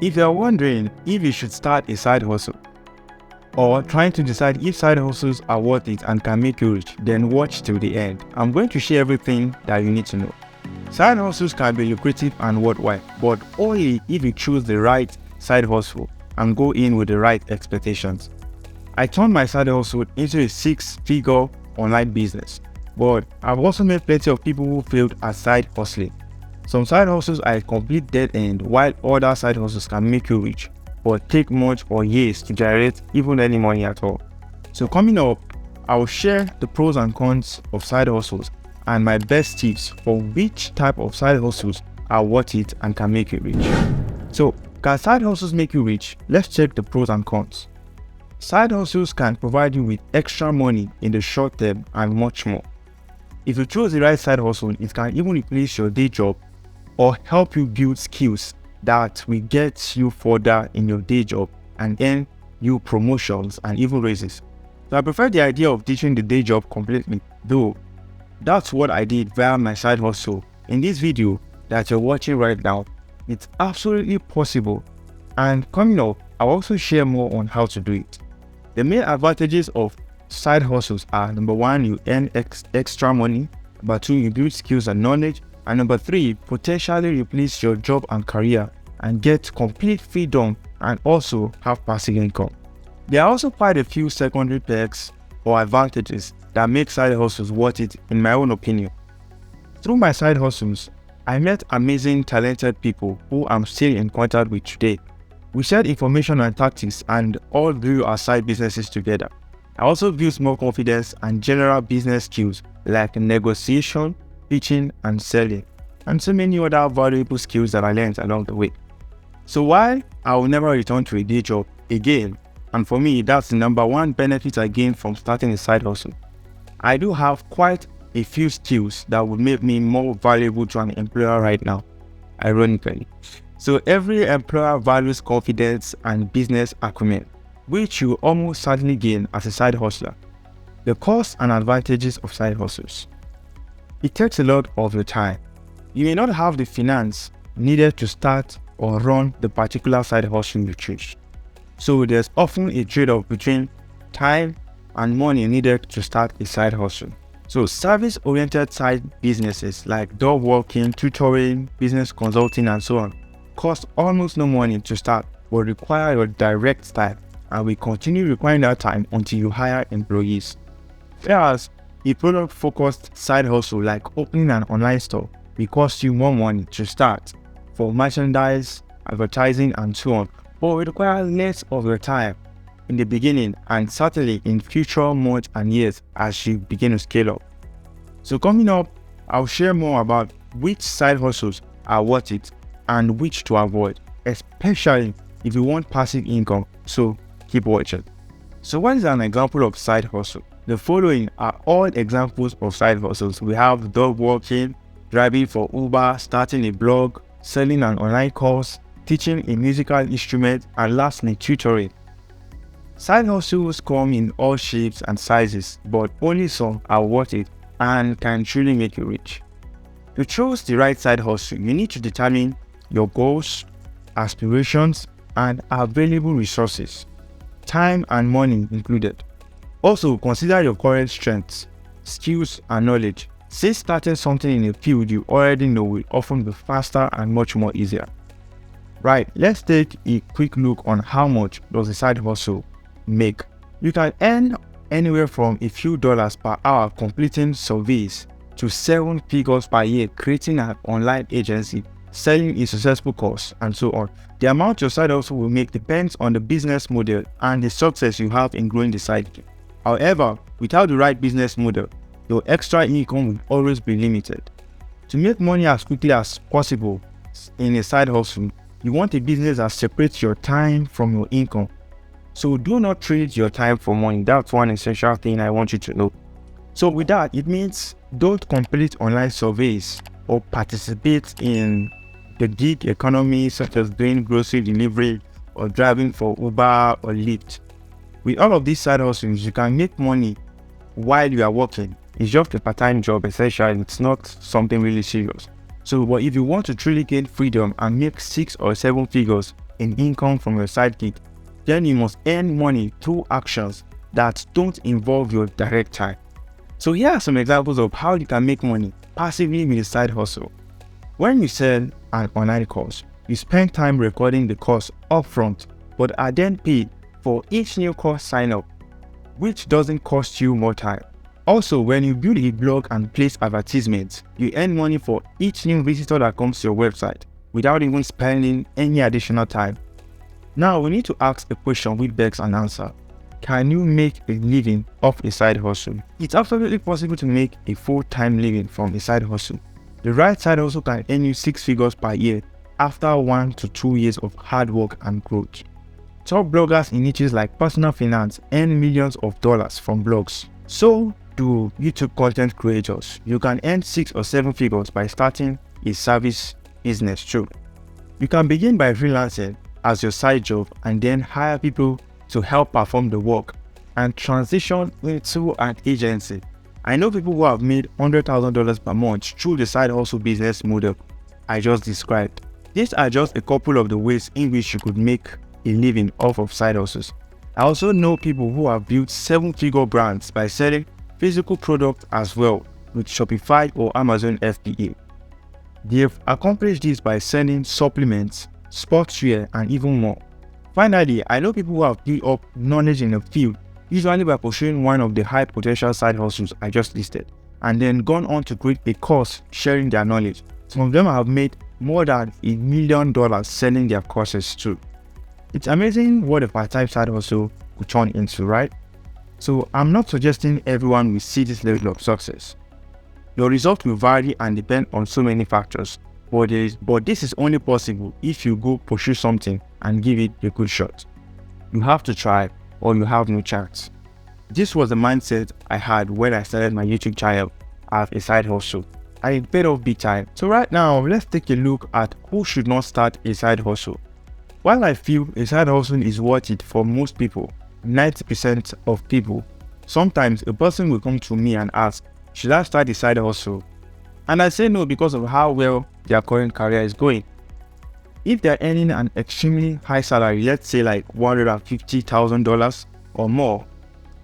If you're wondering if you should start a side hustle or trying to decide if side hustles are worth it and can make you rich, then watch till the end. I'm going to share everything that you need to know. Side hustles can be lucrative and worthwhile, but only if you choose the right side hustle and go in with the right expectations. I turned my side hustle into a 6-figure online business, but I've also met plenty of people who failed at side hustling. Some side hustles are a complete dead end, while other side hustles can make you rich, but take months or years to generate even any money at all. So coming up, I will share the pros and cons of side hustles and my best tips for which type of side hustles are worth it and can make you rich. So, can side hustles make you rich? Let's check the pros and cons. Side hustles can provide you with extra money in the short term and much more. If you choose the right side hustle, it can even replace your day job or help you build skills that will get you further in your day job and earn you promotions and even raises. So I prefer the idea of ditching the day job completely, though that's what I did via my side hustle. In this video that you're watching right now, it's absolutely possible, and coming up, I'll also share more on how to do it. The main advantages of side hustles are: number 1, you earn extra money; number 2, you build skills and knowledge; and number 3, potentially replace your job and career and get complete freedom and also have passive income. There are also quite a few secondary perks or advantages that make side hustles worth it, in my own opinion. Through my side hustles, I met amazing, talented people who I'm still in contact with today. We shared information and tactics and all grew our side businesses together. I also built more confidence and general business skills like negotiation, pitching and selling, and so many other valuable skills that I learned along the way. So while I will never return to a day job again, and for me that's the number 1 benefit I gained from starting a side hustle, I do have quite a few skills that would make me more valuable to an employer right now, ironically. So every employer values confidence and business acumen, which you almost certainly gain as a side hustler. The costs and advantages of side hustles. It takes a lot of your time. You may not have the finance needed to start or run the particular side hustle you choose. So there's often a trade-off between time and money needed to start a side hustle. So service-oriented side businesses like dog walking, tutoring, business consulting and so on cost almost no money to start but require your direct time, and will continue requiring that time until you hire employees. Whereas a product-focused side hustle like opening an online store will cost you more money to start for merchandise, advertising and so on, but will require less of your time in the beginning and certainly in future months and years as you begin to scale up. So coming up, I'll share more about which side hustles are worth it and which to avoid, especially if you want passive income, so keep watching. So what is an example of side hustle? The following are all examples of side hustles. We have dog walking, driving for Uber, starting a blog, selling an online course, teaching a musical instrument, and lastly, tutoring. Side hustles come in all shapes and sizes, but only some are worth it and can truly make you rich. To choose the right side hustle, you need to determine your goals, aspirations, and available resources, time and money included. Also, consider your current strengths, skills, and knowledge, since starting something in a field you already know will often be faster and much more easier. Right, let's take a quick look on how much does a side hustle make. You can earn anywhere from a few dollars per hour completing surveys to 7 figures per year creating an online agency, selling a successful course, and so on. The amount your side hustle will make depends on the business model and the success you have in growing the side. However, without the right business model, your extra income will always be limited. To make money as quickly as possible in a side hustle, you want a business that separates your time from your income. So do not trade your time for money. That's one essential thing I want you to know. So with that, it means don't complete online surveys or participate in the gig economy, such as doing grocery delivery or driving for Uber or Lyft. With all of these side hustles, you can make money while you are working. It's just a part-time job essentially. It's not something really serious. So, but if you want to truly gain freedom and make 6 or 7 figures in income from your side gig, then you must earn money through actions that don't involve your direct time. So here are some examples of how you can make money passively with a side hustle. When you sell an online course, you spend time recording the course upfront, but are then paid for each new course sign up, which doesn't cost you more time. Also, when you build a blog and place advertisements, you earn money for each new visitor that comes to your website without even spending any additional time. Now, we need to ask a question which begs an answer. Can you make a living off a side hustle? It's absolutely possible to make a full-time living from a side hustle. The right side hustle can earn you 6 figures per year after 1 to 2 years of hard work and growth. Top bloggers in niches like personal finance earn millions of dollars from blogs. So do YouTube content creators. You can earn 6 or 7 figures by starting a service business too. You can begin by freelancing as your side job and then hire people to help perform the work and transition into an agency. I know people who have made $100,000 per month through the side hustle business model I just described. These are just a couple of the ways in which you could make a living off of side hustles. I also know people who have built 7-figure brands by selling physical products as well with Shopify or Amazon FBA. They have accomplished this by selling supplements, sportswear, and even more. Finally, I know people who have built up knowledge in a field, usually by pursuing one of the high potential side hustles I just listed, and then gone on to create a course sharing their knowledge. Some of them have made more than $1 million selling their courses too. It's amazing what a part-time side hustle could turn into, right? So I'm not suggesting everyone will see this level of success. Your results will vary and depend on so many factors, but this is only possible if you go pursue something and give it a good shot. You have to try or you have no chance. This was the mindset I had when I started my YouTube channel as a side hustle. I paid off big time. So right now, let's take a look at who should not start a side hustle. While I feel a side hustle is worth it for most people, 90% of people, sometimes a person will come to me and ask, should I start a side hustle? And I say no because of how well their current career is going. If they're earning an extremely high salary, let's say like $150,000 or more,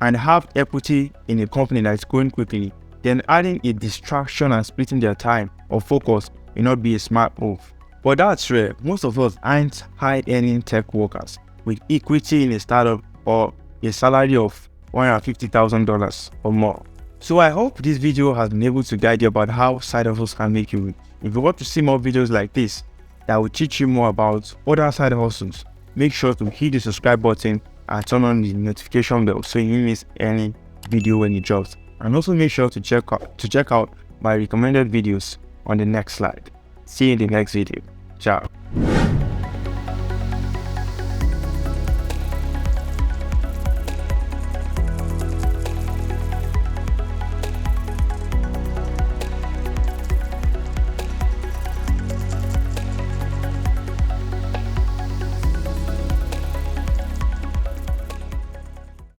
and have equity in a company that is growing quickly, then adding a distraction and splitting their time or focus may not be a smart move. But that's rare. Most of us aren't high-earning tech workers with equity in a startup or a salary of $150,000 or more. So I hope this video has been able to guide you about how side hustles can make you rich. If you want to see more videos like this that will teach you more about other side hustles, make sure to hit the subscribe button and turn on the notification bell so you don't miss any video when it drops. And also make sure to check out my recommended videos on the next slide. See you in the next video. Ciao.